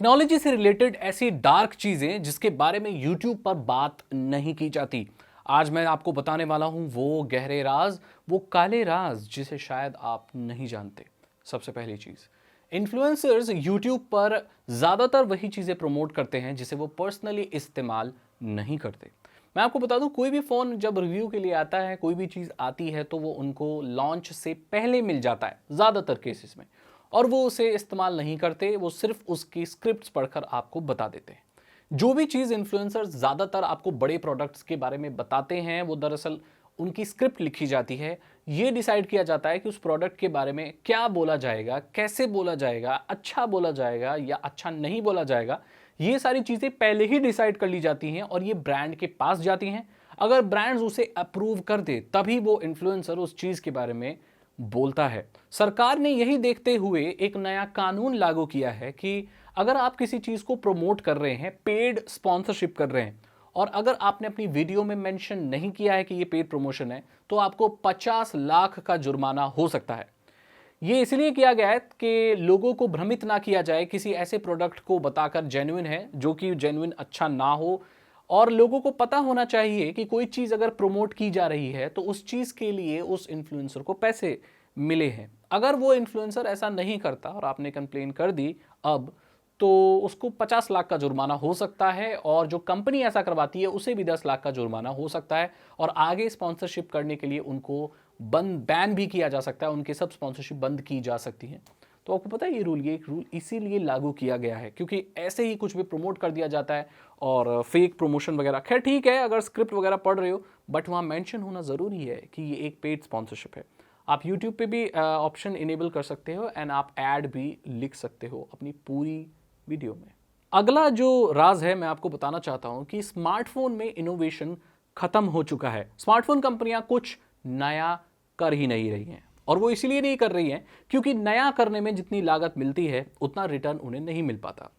Technology से related ऐसी dark चीजें जिसके बारे में यूट्यूब पर बात नहीं की जाती। आज मैं आपको बताने वाला हूं वो गहरे राज, वो काले राज जिसे शायद आप नहीं जानते। सबसे पहली चीज, इन्फ्लुएंसर्स यूट्यूब पर ज्यादातर वही चीजें प्रमोट करते हैं जिसे वो पर्सनली इस्तेमाल नहीं करते। मैं आपको बता दूं, कोई भी फोन जब रिव्यू के लिए आता है, कोई भी चीज आती है तो वो उनको लॉन्च से पहले मिल जाता है ज्यादातर केसेस में, और वो उसे इस्तेमाल नहीं करते, वो सिर्फ उसकी स्क्रिप्ट्स पढ़कर आपको बता देते हैं। जो भी चीज़ इन्फ्लुएंसर्स ज़्यादातर आपको बड़े प्रोडक्ट्स के बारे में बताते हैं वो दरअसल उनकी स्क्रिप्ट लिखी जाती है। ये डिसाइड किया जाता है कि उस प्रोडक्ट के बारे में क्या बोला जाएगा, कैसे बोला जाएगा, अच्छा बोला जाएगा या अच्छा नहीं बोला जाएगा। ये सारी चीज़ें पहले ही डिसाइड कर ली जाती हैं और ये ब्रांड के पास जाती हैं। अगर ब्रांड्स उसे अप्रूव कर दे तभी वो इन्फ्लुएंसर उस चीज़ के बारे में बोलता है। सरकार ने यही देखते हुए एक नया कानून लागू किया है कि अगर आप किसी चीज को प्रमोट कर रहे हैं, पेड स्पॉन्सरशिप कर रहे हैं, और अगर आपने अपनी वीडियो में मेंशन नहीं किया है कि ये पेड प्रमोशन है, तो आपको 50 लाख का जुर्माना हो सकता है। ये इसलिए किया गया है कि लोगों को भ्रमित ना किया जाए किसी ऐसे प्रोडक्ट को बताकर जेन्युइन है जो कि जेन्युइन अच्छा ना हो। और लोगों को पता होना चाहिए कि कोई चीज़ अगर प्रमोट की जा रही है तो उस चीज़ के लिए उस इन्फ्लुएंसर को पैसे मिले हैं। अगर वो इन्फ्लुएंसर ऐसा नहीं करता और आपने कंप्लेन कर दी अब, तो उसको 50 लाख का जुर्माना हो सकता है, और जो कंपनी ऐसा करवाती है उसे भी 10 लाख का जुर्माना हो सकता है, और आगे स्पॉन्सरशिप करने के लिए उनको बैन भी किया जा सकता है, उनके सब स्पॉन्सरशिप बंद की जा सकती है। तो आपको पता है ये एक रूल इसीलिए लागू किया गया है क्योंकि ऐसे ही कुछ भी प्रमोट कर दिया जाता है और फेक प्रमोशन वगैरह। खैर ठीक है, अगर स्क्रिप्ट वगैरह पढ़ रहे हो, बट वहाँ मेंशन होना ज़रूरी है कि ये एक पेड स्पॉन्सरशिप है। आप यूट्यूब पे भी ऑप्शन इनेबल कर सकते हो एंड आप ऐड भी लिख सकते हो अपनी पूरी वीडियो में। अगला जो राज है मैं आपको बताना चाहता हूं कि स्मार्टफोन में इनोवेशन खत्म हो चुका है। स्मार्टफोन कंपनियां कुछ नया कर ही नहीं रही हैं, और वो इसीलिए नहीं कर रही हैं क्योंकि नया करने में जितनी लागत मिलती है उतना रिटर्न उन्हें नहीं मिल पाता।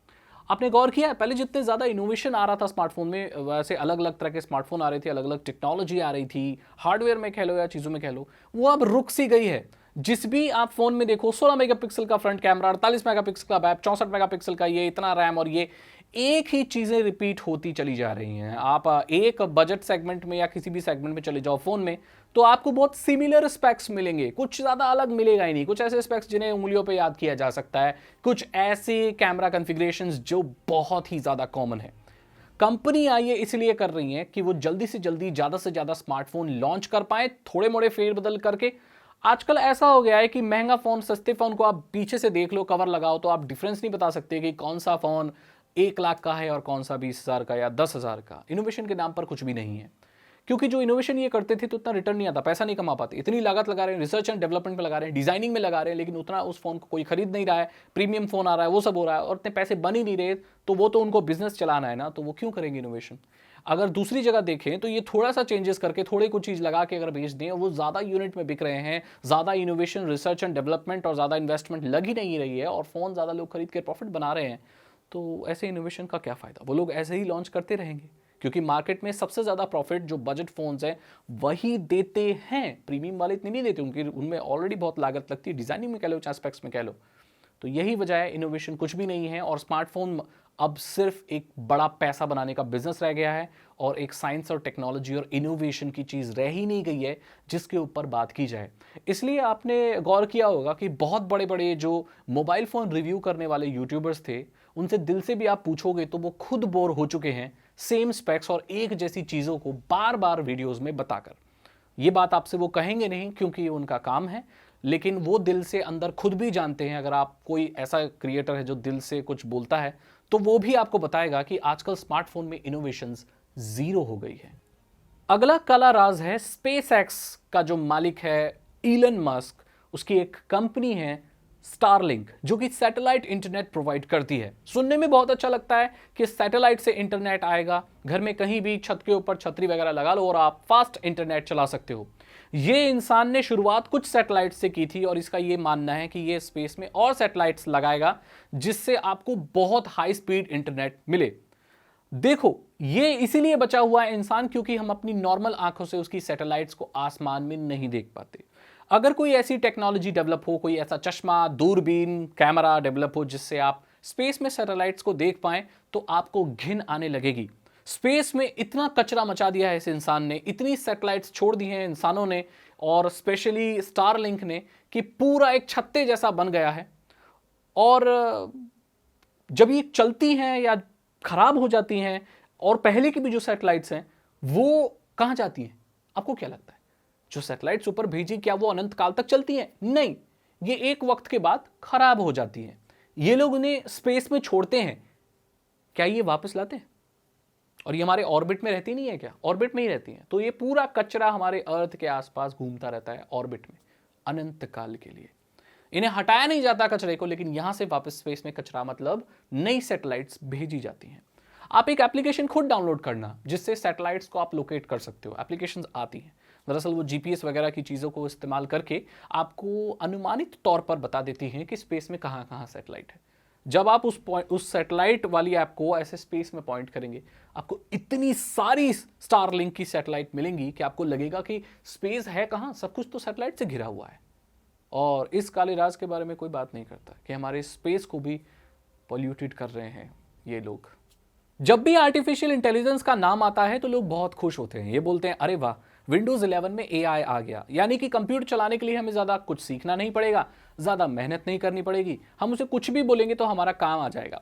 आपने गौर किया है, पहले जितने ज़्यादा इनोवेशन आ रहा था स्मार्टफोन में, वैसे अलग अलग तरह के स्मार्टफोन आ रहे थे, अलग अलग टेक्नोलॉजी आ रही थी, हार्डवेयर में कह लो या चीज़ों में कह लो, वो अब रुक सी गई है। जिस भी आप फोन में देखो, 16 मेगापिक्सल का फ्रंट कैमरा, 48 मेगापिक्सल का बैक, 64 मेगापिक्सल का ये, इतना रैम, और ये एक ही चीज़ें रिपीट होती चली जा रही हैं। आप एक बजट सेगमेंट में या किसी भी सेगमेंट में चले जाओ फोन में, तो आपको बहुत सिमिलर स्पेक्स मिलेंगे, कुछ ज़्यादा अलग मिलेगा ही नहीं। कुछ ऐसे स्पेक्स जिन्हें उंगलियों पे याद किया जा सकता है, कुछ ऐसे कैमरा कॉन्फ़िगरेशंस जो बहुत ही ज़्यादा कॉमन है। कंपनियां ये इसलिए कर रही हैं कि वो जल्दी से जल्दी ज़्यादा से ज़्यादा स्मार्टफोन लॉन्च कर पाए, थोड़े मोड़े फेरबदल करके। आजकल ऐसा हो गया है कि महंगा फ़ोन, सस्ते फ़ोन को आप पीछे से देख लो, कवर लगाओ, तो आप डिफरेंस नहीं बता सकते कि कौन सा फ़ोन 1 लाख का है और कौन सा 20,000 का या 10,000 का। इनोवेशन के नाम पर कुछ भी नहीं है, क्योंकि जो इनोवेशन ये करते थे तो उतना रिटर्न नहीं आता, पैसा नहीं कमा पाते। इतनी लागत लगा रहे हैं, रिसर्च एंड डेवलपमेंट में लगा रहे हैं, डिजाइनिंग में लगा रहे हैं, लेकिन उतना उस फोन को कोई खरीद नहीं रहा है। प्रीमियम फोन आ रहा है, वो सब हो रहा है, और इतने पैसे बन ही नहीं रहे, तो वो तो उनको बिजनेस चलाना है ना, तो वो क्यों करेंगे इनोवेशन। अगर दूसरी जगह देखें तो ये थोड़ा सा चेंजेस करके, थोड़े कुछ चीज़ लगा के अगर बेच दें, वो ज़्यादा यूनिट में बिक रहे हैं, ज़्यादा इनोवेशन, रिसर्च एंड डेवलपमेंट और ज़्यादा इन्वेस्टमेंट लग ही नहीं रही है, और फ़ोन ज़्यादा लोग खरीद के प्रॉफिट बना रहे हैं, तो ऐसे इनोवेशन का क्या फ़ायदा। वो लोग ऐसे ही लॉन्च करते रहेंगे, क्योंकि मार्केट में सबसे ज़्यादा प्रॉफिट जो बजट फ़ोन्स हैं वही देते हैं। प्रीमियम वाले इतनी नहीं देते, उनकी उनमें ऑलरेडी बहुत लागत लगती है, डिज़ाइनिंग में कह लो चाहे स्पेक्स में कह लो। तो यही वजह है, इनोवेशन कुछ भी नहीं है, और स्मार्टफोन अब सिर्फ एक बड़ा पैसा बनाने का बिजनेस रह गया है, और एक साइंस और टेक्नोलॉजी और इनोवेशन की चीज़ रह ही नहीं गई है जिसके ऊपर बात की जाए। इसलिए आपने गौर किया होगा कि बहुत बड़े बड़े जो मोबाइल फ़ोन रिव्यू करने वाले यूट्यूबर्स थे, उनसे दिल से भी आप पूछोगे तो वो खुद बोर हो चुके हैं सेम स्पेक्स और एक जैसी चीज़ों को बार बार वीडियोज़ में बताकर। ये बात आपसे वो कहेंगे नहीं क्योंकि ये उनका काम है, लेकिन वो दिल से अंदर खुद भी जानते हैं। अगर आप कोई ऐसा क्रिएटर है जो दिल से कुछ बोलता है, तो वो भी आपको बताएगा कि आजकल स्मार्टफोन में इनोवेशंस जीरो हो गई है। अगला काला राज है स्पेस एक्स का जो मालिक है इलन मस्क, उसकी एक कंपनी है स्टारलिंक, जो कि सैटेलाइट इंटरनेट प्रोवाइड करती है। सुनने में बहुत अच्छा लगता है कि सैटेलाइट से इंटरनेट आएगा, घर में कहीं भी छत के ऊपर छतरी वगैरह लगा लो और आप फास्ट इंटरनेट चला सकते हो। ये इंसान ने शुरुआत कुछ सैटेलाइट से की थी, और इसका ये मानना है कि ये स्पेस में और सैटेलाइट्स लगाएगा जिससे आपको बहुत हाई स्पीड इंटरनेट मिले। देखो, ये इसीलिए बचा हुआ है इंसान क्योंकि हम अपनी नॉर्मल आंखों से उसकी सैटेलाइट्स को आसमान में नहीं देख पाते। अगर कोई ऐसी टेक्नोलॉजी डेवलप हो, कोई ऐसा चश्मा, दूरबीन, कैमरा डेवलप हो जिससे आप स्पेस में सैटेलाइट्स को देख पाएं तो आपको घिन आने लगेगी। स्पेस में इतना कचरा मचा दिया है इस इंसान ने, इतनी सैटेलाइट्स छोड़ दी हैं इंसानों ने और स्पेशली स्टारलिंक ने कि पूरा एक छत्ते जैसा बन गया है। और जब ये चलती हैं या खराब हो जाती हैं और पहले की भी जो सैटेलाइट्स हैं वो कहां जाती हैं? आपको क्या लगता है? जो सैटेलाइट्स ऊपर भेजी क्या वो अनंत काल तक चलती हैं? नहीं, ये एक वक्त के बाद खराब हो जाती हैं। ये लोग उन्हें स्पेस में छोड़ते हैं, क्या ये वापस लाते हैं? और ये हमारे ऑर्बिट में रहती नहीं है क्या? ऑर्बिट में ही रहती हैं। तो ये पूरा कचरा हमारे अर्थ के आसपास घूमता रहता है ऑर्बिट में अनंत काल के लिए। इन्हें हटाया नहीं जाता कचरे को, लेकिन यहां से वापस स्पेस में कचरा मतलब नई सैटेलाइट्स भेजी जाती हैं। आप एक एप्लीकेशन खुद डाउनलोड करना जिससे सैटेलाइट्स को आप लोकेट कर सकते हो। एप्लीकेशंस आती हैं, दरअसल वो जीपीएस वगैरह की चीज़ों को इस्तेमाल करके आपको अनुमानित तौर पर बता देती हैं कि स्पेस में कहाँ कहाँ सैटेलाइट है। जब आप उस सैटेलाइट वाली ऐप को ऐसे स्पेस में पॉइंट करेंगे, आपको इतनी सारी स्टारलिंक की सैटेलाइट मिलेंगी कि आपको लगेगा कि स्पेस है कहाँ, सब कुछ तो सैटेलाइट से घिरा हुआ है। और इस काले राज के बारे में कोई बात नहीं करता कि हमारे स्पेस को भी पॉल्यूटेड कर रहे हैं ये लोग। जब भी आर्टिफिशियल इंटेलिजेंस का नाम आता है तो लोग बहुत खुश होते हैं। ये बोलते हैं अरे वाह, विंडोज 11 में एआई आ गया, यानी कि कंप्यूटर चलाने के लिए हमें ज़्यादा कुछ सीखना नहीं पड़ेगा, ज़्यादा मेहनत नहीं करनी पड़ेगी, हम उसे कुछ भी बोलेंगे तो हमारा काम आ जाएगा।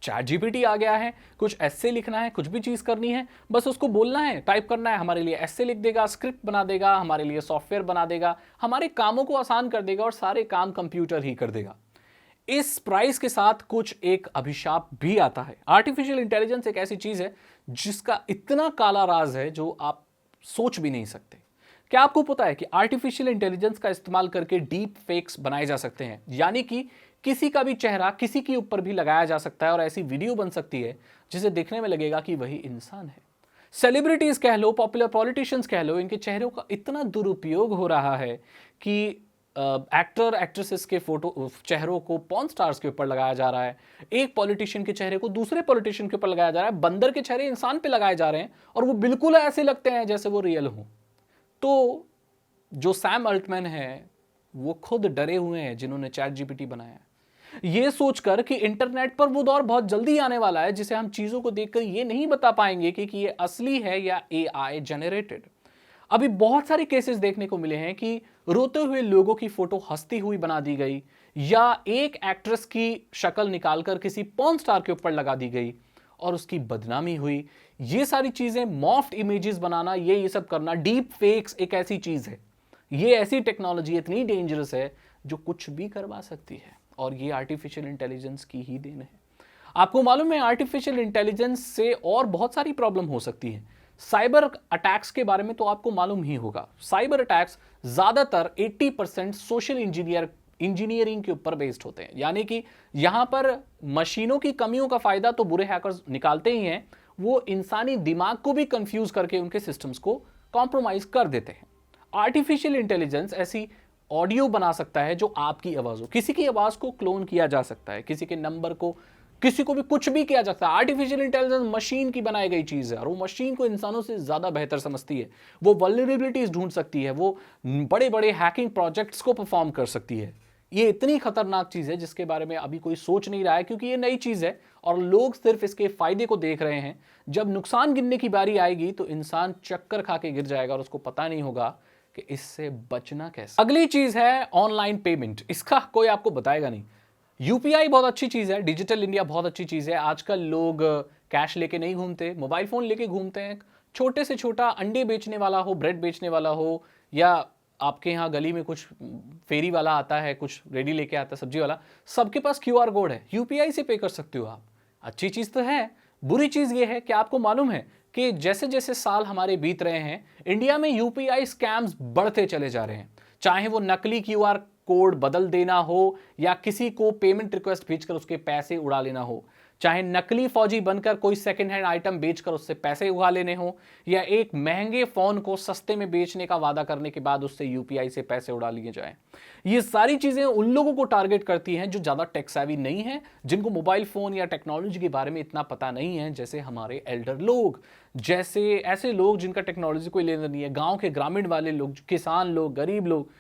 चैट जीपीटी आ गया है, कुछ एस्से लिखना है, कुछ भी चीज़ करनी है, बस उसको बोलना है, टाइप करना है, हमारे लिए एस्से लिख देगा, स्क्रिप्ट बना देगा, हमारे लिए सॉफ्टवेयर बना देगा, हमारे कामों को आसान कर देगा और सारे काम कंप्यूटर ही कर देगा। इस प्राइस के साथ कुछ एक अभिशाप भी आता है। आर्टिफिशियल इंटेलिजेंस एक ऐसी चीज है जिसका इतना काला राज है जो आप सोच भी नहीं सकते। क्या आपको पता है कि आर्टिफिशियल इंटेलिजेंस का इस्तेमाल करके डीप फेक्स बनाए जा सकते हैं, यानी कि किसी का भी चेहरा किसी के ऊपर भी लगाया जा सकता है और ऐसी वीडियो बन सकती है जिसे देखने में लगेगा कि वही इंसान है। सेलिब्रिटीज कह लो, पॉपुलर पॉलिटिशियंस कह लो, इनके चेहरों का इतना दुरुपयोग हो रहा है कि एक्टर एक्ट्रेसेस के फोटो चेहरों को पॉर्न स्टार्स के ऊपर लगाया जा रहा है, एक पॉलिटिशियन के चेहरे को दूसरे पॉलिटिशियन के ऊपर लगाया जा रहा है, बंदर के चेहरे इंसान पे लगाए जा रहे हैं और वो बिल्कुल ऐसे लगते हैं जैसे वो रियल हो। तो जो सैम अल्टमैन है वो खुद डरे हुए हैं जिन्होंने चैट जीपीटी बनाया, ये सोचकर कि इंटरनेट पर वो दौर बहुत जल्दी आने वाला है जिसे हम चीजों को देखकर ये नहीं बता पाएंगे कि ये असली है या एआई जनरेटेड। अभी बहुत सारे केसेस देखने को मिले हैं कि रोते हुए लोगों की फोटो हंसती हुई बना दी गई या एक एक्ट्रेस की शक्ल निकालकर किसी पॉर्न स्टार के ऊपर लगा दी गई और उसकी बदनामी हुई। ये सारी चीजें, मॉफ्ड इमेजेस बनाना, ये सब करना, डीप फेक्स एक ऐसी चीज है, ये ऐसी टेक्नोलॉजी इतनी डेंजरस है जो कुछ भी करवा सकती है और ये आर्टिफिशियल इंटेलिजेंस की ही देन है। आपको मालूम है आर्टिफिशियल इंटेलिजेंस से और बहुत सारी प्रॉब्लम हो सकती है। साइबर अटैक्स के बारे में तो आपको मालूम ही होगा। साइबर अटैक्स ज्यादातर 80% सोशल इंजीनियरिंग के ऊपर बेस्ड होते हैं, यानी कि यहां पर मशीनों की कमियों का फायदा तो बुरे हैकर्स निकालते ही हैं, वो इंसानी दिमाग को भी कंफ्यूज करके उनके सिस्टम्स को कॉम्प्रोमाइज कर देते हैं। आर्टिफिशियल इंटेलिजेंस ऐसी ऑडियो बना सकता है जो आपकी आवाज हो, किसी की आवाज को क्लोन किया जा सकता है, किसी के नंबर को, किसी को भी कुछ भी किया जा सकता है। आर्टिफिशियल इंटेलिजेंस मशीन की बनाई गई चीज है और वो मशीन को इंसानों से ज्यादा बेहतर समझती है, वो वल्नरेबिलिटीज ढूंढ सकती है, वो बड़े बड़े हैकिंग प्रोजेक्ट्स को परफॉर्म कर सकती है। ये इतनी खतरनाक चीज है जिसके बारे में अभी कोई सोच नहीं रहा है, क्योंकि ये नई चीज है और लोग सिर्फ इसके फायदे को देख रहे हैं। जब नुकसान गिनने की बारी आएगी तो इंसान चक्कर खा के गिर जाएगा और उसको पता नहीं होगा कि इससे बचना कैसे। अगली चीज है ऑनलाइन पेमेंट। इसका कोई आपको बताएगा नहीं। यूपीआई बहुत अच्छी चीज है, डिजिटल इंडिया बहुत अच्छी चीज है। आजकल लोग कैश लेके नहीं घूमते, मोबाइल फोन लेके घूमते हैं। छोटे से छोटा अंडे बेचने वाला हो, ब्रेड बेचने वाला हो, या आपके यहाँ गली में कुछ फेरी वाला आता है, कुछ रेडी लेके आता है, सब्जी वाला, सबके पास क्यूआर कोड है, यूपीआई से पे कर सकते हो आप। अच्छी चीज तो है। बुरी चीज ये है कि आपको मालूम है कि जैसे जैसे साल हमारे बीत रहे हैं, इंडिया में यूपीआई स्कैम्स बढ़ते चले जा रहे हैं। चाहे वो नकली क्यूआर कोड बदल देना हो या किसी को पेमेंट रिक्वेस्ट भेजकर उसके पैसे उड़ा लेना हो, चाहे नकली फौजी बनकर कोई सेकंड हैंड आइटम बेचकर उससे पैसे उगा लेने हो, या एक महंगे फोन को सस्ते में बेचने का वादा करने के बाद उससे यूपीआई से पैसे उड़ा लिए जाएं। ये सारी चीजें उन लोगों को टारगेट करती हैं जो ज्यादा टेक सेवी नहीं है, जिनको मोबाइल फोन या टेक्नोलॉजी के बारे में इतना पता नहीं है, जैसे हमारे एल्डर लोग, जैसे ऐसे लोग जिनका टेक्नोलॉजी कोई लेना नहीं है, गांव के ग्रामीण वाले लोग, किसान लोग, गरीब लोग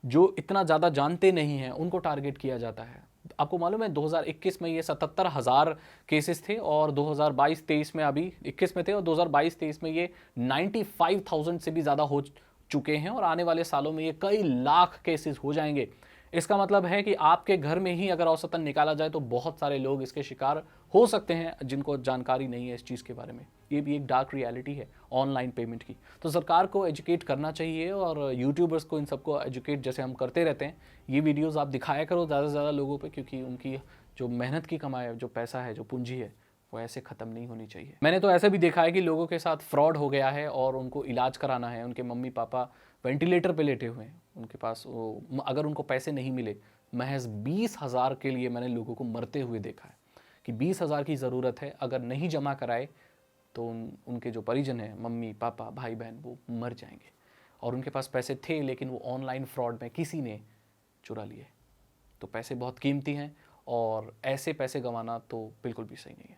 जो इतना ज्यादा जानते नहीं हैं, उनको टारगेट किया जाता है। आपको मालूम है 2021 में ये 77,000 केसेस थे और 2022-23 में, अभी 21 में थे और 2022-23 में ये 95,000 से भी ज़्यादा हो चुके हैं और आने वाले सालों में ये कई लाख केसेस हो जाएंगे। इसका मतलब है कि आपके घर में ही अगर औसतन निकाला जाए तो बहुत सारे लोग इसके शिकार हो सकते हैं जिनको जानकारी नहीं है इस चीज़ के बारे में। ये भी एक डार्क रियलिटी है ऑनलाइन पेमेंट की। तो सरकार को एजुकेट करना चाहिए और यूट्यूबर्स को इन सबको एजुकेट जैसे हम करते रहते हैं, ये वीडियोस आप दिखाया करो ज़्यादा से ज़्यादा लोगों पे, क्योंकि उनकी जो मेहनत की कमाई, जो पैसा है, जो पूंजी है, वो ऐसे ख़त्म नहीं होनी चाहिए। मैंने तो ऐसा भी देखा है कि लोगों के साथ फ्रॉड हो गया है और उनको इलाज कराना है, उनके मम्मी पापा वेंटिलेटर पे लेटे हुए हैं, उनके पास अगर उनको पैसे नहीं मिले, महज 20,000 के लिए मैंने लोगों को मरते हुए देखा है कि 20,000 की ज़रूरत है, अगर नहीं जमा कराए तो उनके जो परिजन हैं, मम्मी पापा भाई बहन, वो मर जाएंगे। और उनके पास पैसे थे लेकिन वो ऑनलाइन फ्रॉड में किसी ने चुरा लिए। तो पैसे बहुत कीमती हैं और ऐसे पैसे गंवाना तो बिल्कुल भी सही नहीं है।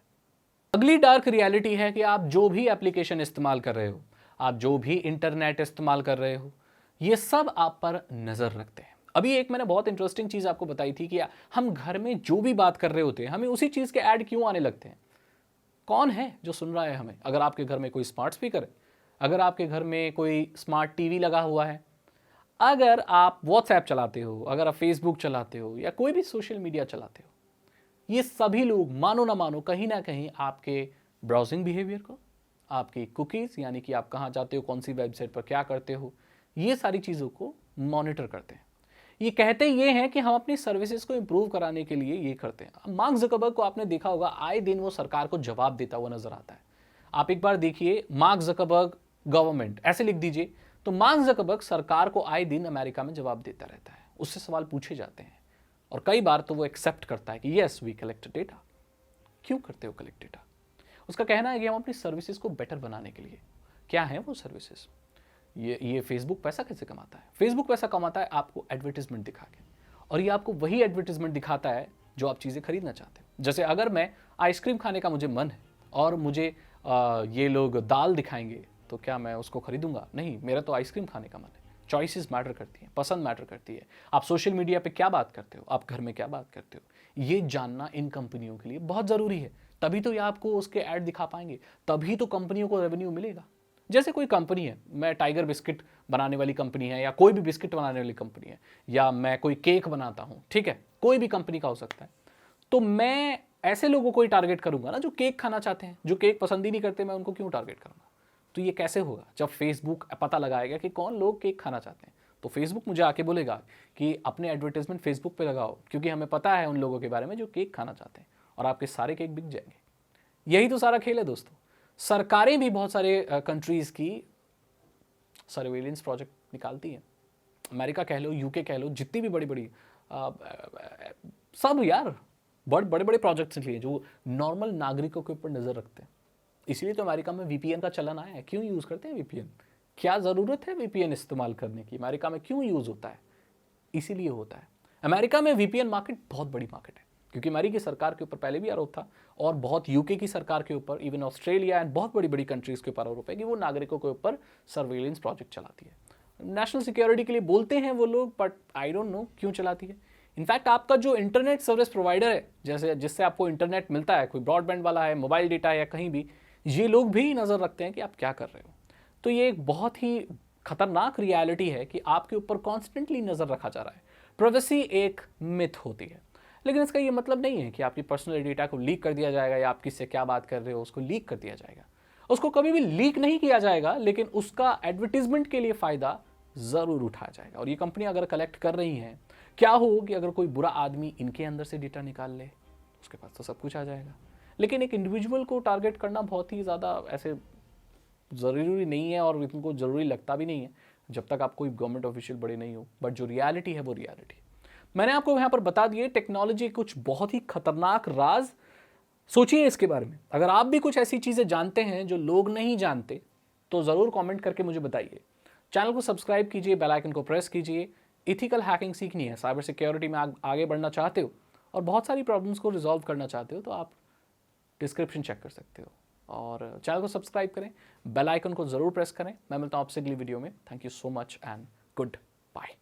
अगली डार्क रियलिटी है कि आप जो भी एप्लीकेशन इस्तेमाल कर रहे हो, आप जो भी इंटरनेट इस्तेमाल कर रहे हो, ये सब आप पर नज़र रखते हैं। अभी एक मैंने बहुत इंटरेस्टिंग चीज़ आपको बताई थी कि हम घर में जो भी बात कर रहे होते हैं, हमें उसी चीज़ के ऐड क्यों आने लगते हैं? कौन है जो सुन रहा है हमें? अगर आपके घर में कोई स्मार्ट स्पीकर है, अगर आपके घर में कोई स्मार्ट टीवी लगा हुआ है, अगर आप व्हाट्सएप चलाते हो, अगर आप फेसबुक चलाते हो या कोई भी सोशल मीडिया चलाते हो, ये सभी लोग मानो ना मानो कहीं ना कहीं आपके ब्राउजिंग बिहेवियर को, आपकी कुकीज़ यानी कि आप कहाँ जाते हो, कौन सी वेबसाइट पर क्या करते हो, ये सारी चीज़ों को मॉनिटर करते हैं। ये कहते ये हैं कि हम अपनी सर्विसेज को इंप्रूव कराने के लिए ये करते हैं। मार्क ज़करबर्ग को आपने देखा होगा, आए दिन वो सरकार को जवाब देता हुआ नजर आता है। आप एक बार देखिए, मार्क ज़करबर्ग गवर्नमेंट ऐसे लिख दीजिए, तो मार्क ज़करबर्ग सरकार को आए दिन अमेरिका में जवाब देता रहता है। उससे सवाल पूछे जाते हैं और कई बार तो वो एक्सेप्ट करता है कि येस वी कलेक्ट डेटा। क्यों करते हो कलेक्ट डेटा? उसका कहना है कि हम अपनी सर्विसेज को बेटर बनाने के लिए। क्या है वो सर्विसेज? ये फेसबुक पैसा कैसे कमाता है? फेसबुक पैसा कमाता है आपको एडवर्टीजमेंट दिखा के, और ये आपको वही एडवर्टीजमेंट दिखाता है जो आप चीज़ें खरीदना चाहते हो। जैसे अगर मैं आइसक्रीम खाने का मुझे मन है और मुझे ये लोग दाल दिखाएंगे, तो क्या मैं उसको खरीदूंगा? नहीं, मेरा तो आइसक्रीम खाने का मन है। चॉइसेस मैटर करती हैं, पसंद मैटर करती है। आप सोशल मीडिया पे क्या बात करते हो, आप घर में क्या बात करते हो, ये जानना इन कंपनियों के लिए बहुत ज़रूरी है। तभी तो ये आपको उसके ऐड दिखा पाएंगे, तभी तो कंपनियों को रेवेन्यू मिलेगा। जैसे कोई कंपनी है, मैं टाइगर बिस्किट बनाने वाली कंपनी है, या कोई भी बिस्किट बनाने वाली कंपनी है, या मैं कोई केक बनाता हूँ, ठीक है, कोई भी कंपनी का हो सकता है, तो मैं ऐसे लोगों को ही टारगेट करूंगा ना जो केक खाना चाहते हैं। जो केक पसंद ही नहीं करते, मैं उनको क्यों टारगेट करूंगा? तो ये कैसे होगा? जब फेसबुक पता लगाएगा कि कौन लोग केक खाना चाहते हैं, तो फेसबुक मुझे आके बोलेगा कि अपने एडवर्टाइजमेंट फेसबुक पे लगाओ, क्योंकि हमें पता है उन लोगों के बारे में जो केक खाना चाहते हैं, और आपके सारे केक बिक जाएंगे। यही तो सारा खेल है दोस्तों। सरकारें भी बहुत सारे कंट्रीज़ की सर्वेलेंस प्रोजेक्ट निकालती हैं। अमेरिका कह लो, यूके कह लो, जितनी भी बड़ी बड़ी सब यार बड़े बड़े प्रोजेक्ट्स लिए जो नॉर्मल नागरिकों के ऊपर नज़र रखते हैं। इसलिए तो अमेरिका में वीपीएन का चलन आया है। क्यों यूज़ करते हैं वीपीएन? क्या ज़रूरत है वीपीएन इस्तेमाल करने की? अमेरिका में क्यों यूज़ होता है? इसीलिए होता है। अमेरिका में वीपीएन मार्केट बहुत बड़ी मार्केट है, क्योंकि अमेरिकी सरकार के ऊपर पहले भी आरोप था, और बहुत यूके की सरकार के ऊपर, इवन ऑस्ट्रेलिया एंड बहुत बड़ी बड़ी कंट्रीज़ के ऊपर आरोप है कि वो नागरिकों के ऊपर सर्वेलेंस प्रोजेक्ट चलाती है। नेशनल सिक्योरिटी के लिए बोलते हैं वो लोग, बट आई डोंट नो क्यों चलाती है। इनफैक्ट आपका जो इंटरनेट सर्विस प्रोवाइडर है, जैसे जिससे आपको इंटरनेट मिलता है, कोई ब्रॉडबैंड वाला है, मोबाइल डेटा या कहीं भी, ये लोग भी नज़र रखते हैं कि आप क्या कर रहे हो। तो ये एक बहुत ही खतरनाक रियलिटी है कि आपके ऊपर कॉन्स्टेंटली नज़र रखा जा रहा है। प्राइवेसी एक मिथ होती है, लेकिन इसका ये मतलब नहीं है कि आपकी पर्सनल डेटा को लीक कर दिया जाएगा, या आप किससे क्या बात कर रहे हो उसको लीक कर दिया जाएगा। उसको कभी भी लीक नहीं किया जाएगा, लेकिन उसका एडवर्टीजमेंट के लिए फ़ायदा ज़रूर उठाया जाएगा। और ये कंपनी अगर कलेक्ट कर रही हैं, क्या हो कि अगर कोई बुरा आदमी इनके अंदर से डेटा निकाल ले, उसके पास तो सब कुछ आ जाएगा। लेकिन एक इंडिविजुअल को टारगेट करना बहुत ही ज़्यादा ऐसे ज़रूरी नहीं है, और इनको ज़रूरी लगता भी नहीं है जब तक आप कोई गवर्नमेंट ऑफिशियल बड़े नहीं हो। बट जो रियलिटी है वो रियलिटी है। मैंने आपको यहाँ पर बता दिए टेक्नोलॉजी कुछ बहुत ही खतरनाक राज। सोचिए इसके बारे में। अगर आप भी कुछ ऐसी चीज़ें जानते हैं जो लोग नहीं जानते, तो ज़रूर कमेंट करके मुझे बताइए। चैनल को सब्सक्राइब कीजिए, बेल आइकन को प्रेस कीजिए। इथिकल हैकिंग सीखनी है, साइबर सिक्योरिटी में आगे बढ़ना चाहते हो, और बहुत सारी प्रॉब्लम्स को रिजॉल्व करना चाहते हो, तो आप डिस्क्रिप्शन चेक कर सकते हो, और चैनल को सब्सक्राइब करें, बेल आइकन को ज़रूर प्रेस करें। मैं मिलता हूँ आपसे अगली वीडियो में। Thank you so much and good bye.